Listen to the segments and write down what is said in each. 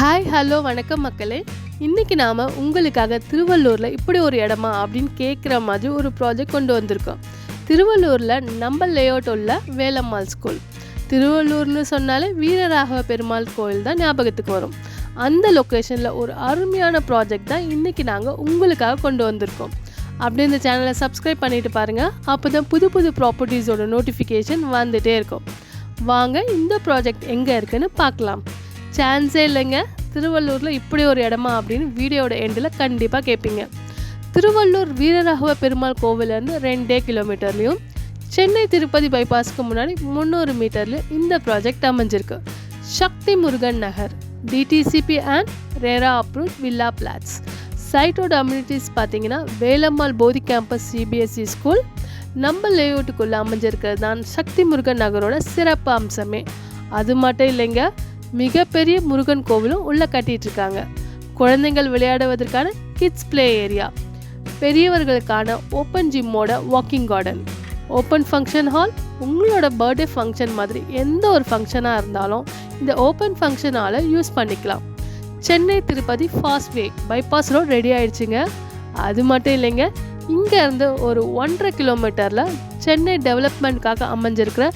Hi hello வணக்கம் மக்களே. இன்றைக்கி நாம் உங்களுக்காக திருவள்ளூரில் இப்படி ஒரு இடமா அப்படின்னு கேட்குற மாதிரி ஒரு ப்ராஜெக்ட் கொண்டு வந்திருக்கோம். திருவள்ளூரில் நம்ம லேஅவுட் உள்ள வேலம்மாள் ஸ்கூல். திருவள்ளூர்னு சொன்னாலே வீரராகவ பெருமாள் கோயில் தான் ஞாபகத்துக்கு வரும். அந்த லொக்கேஷனில் ஒரு அருமையான ப்ராஜெக்ட் தான் இன்றைக்கி நாங்கள் உங்களுக்காக கொண்டு வந்திருக்கோம். அப்படி இந்த சேனலை சப்ஸ்கிரைப் பண்ணிவிட்டு பாருங்கள். அப்போ தான் புது புது ப்ராப்பர்ட்டிஸோட நோட்டிஃபிகேஷன் வந்துகிட்டே இருக்கும். வாங்க இந்த ப்ராஜெக்ட் எங்கே இருக்குன்னு பார்க்கலாம். சான்ஸே இல்லைங்க, திருவள்ளூரில் இப்படி ஒரு இடமா அப்படின்னு வீடியோட எண்டில் கண்டிப்பாக கேட்பீங்க. திருவள்ளூர் வீரராகவ பெருமாள் கோவிலேருந்து 2 கிலோமீட்டர்லேயும் சென்னை திருப்பதி பைபாஸ்க்கு முன்னாடி 300 மீட்டர்லேயும் இந்த ப்ராஜெக்ட் அமைஞ்சிருக்கு. Sakthi Murugan Nagar, DTCP and RERA approved villa plots. சைட்டோட அம்யூனிட்டிஸ் பார்த்தீங்கன்னா வேலம்மாள் போதி கேம்பஸ் சிபிஎஸ்சி ஸ்கூல் நம்ம லேஅவுட்டுக்குள்ளே அமைஞ்சிருக்கிறது தான் சக்தி முருகன் நகரோட சிறப்பு அம்சமே. அது மட்டும் இல்லைங்க, மிகப்பெரிய முருகன் கோவிலும் உள்ளே கட்டிகிட்ருக்காங்க. குழந்தைகள் விளையாடுவதற்கான கிட்ஸ் ப்ளே ஏரியா, பெரியவர்களுக்கான ஓப்பன் ஜிம்மோட walking garden, open function hall. உங்களோட பர்த்டே ஃபங்க்ஷன் மாதிரி எந்த ஒரு ஃபங்க்ஷனாக இருந்தாலும் இந்த ஓப்பன் ஃபங்க்ஷன் ஹாலை யூஸ் பண்ணிக்கலாம். சென்னை திருப்பதி ஃபாஸ்ட் வே பைபாஸ் ரோட் ரெடி ஆயிடுச்சுங்க. அது மட்டும் இல்லைங்க, இங்கேருந்து ஒரு 1.5 கிலோமீட்டரில் சென்னை டெவலப்மெண்ட்காக அமைஞ்சிருக்கிற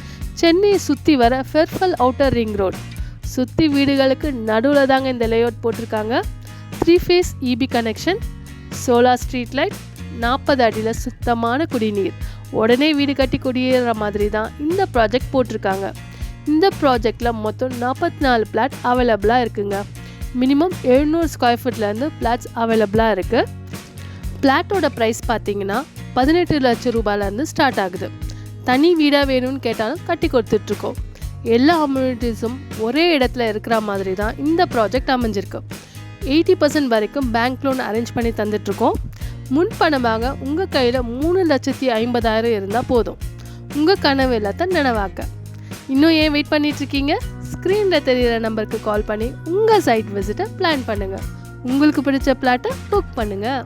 சென்னையை சுற்றி வர ஃபெர்ஃபல் அவுட்டர் ரிங் ரோட். சுற்றி வீடுகளுக்கு நடுவில் தாங்க இந்த லேஅவுட் போட்டிருக்காங்க. 3 face EB connection, solar street light, 40 அடியில் சுத்தமான குடிநீர். உடனே வீடு கட்டி குடியேற மாதிரி தான் இந்த ப்ராஜெக்ட் போட்டிருக்காங்க. இந்த ப்ராஜெக்டில் மொத்தம் 44 பிளாட் அவைலபிளாக இருக்குங்க. மினிமம் 700 ஸ்கொயர் ஃபீட்லேருந்து பிளாட்ஸ் அவைலபிளாக இருக்குது. பிளாட்டோட ப்ரைஸ் பார்த்தீங்கன்னா 18 லட்சம் ரூபாயிலேருந்து ஸ்டார்ட் ஆகுது. தனி வீடாக வேணும்னு கேட்டாலும் கட்டி கொடுத்துட்ருக்கோம். எல்லா அம்யூனிட்டிஸும் ஒரே இடத்துல இருக்கிற மாதிரி தான் இந்த ப்ராஜெக்ட் அமைஞ்சிருக்கு. 80% வரைக்கும் பேங்க் லோன் அரேஞ்ச் பண்ணி தந்துட்டுருக்கோம். முன்பணமாக உங்கள் கையில் 3,50,000 இருந்தால் போதும் உங்கள் கனவு எல்லாத்தையும் நினைவாக்க. இன்னும் ஏன் வெயிட் பண்ணிகிட்ருக்கீங்க? ஸ்க்ரீனில் தெரிகிற நம்பருக்கு கால் பண்ணி உங்கள் சைட் விசிட்டை பிளான் பண்ணுங்கள். உங்களுக்கு பிடிச்ச பிளாட்டை புக் பண்ணுங்கள்.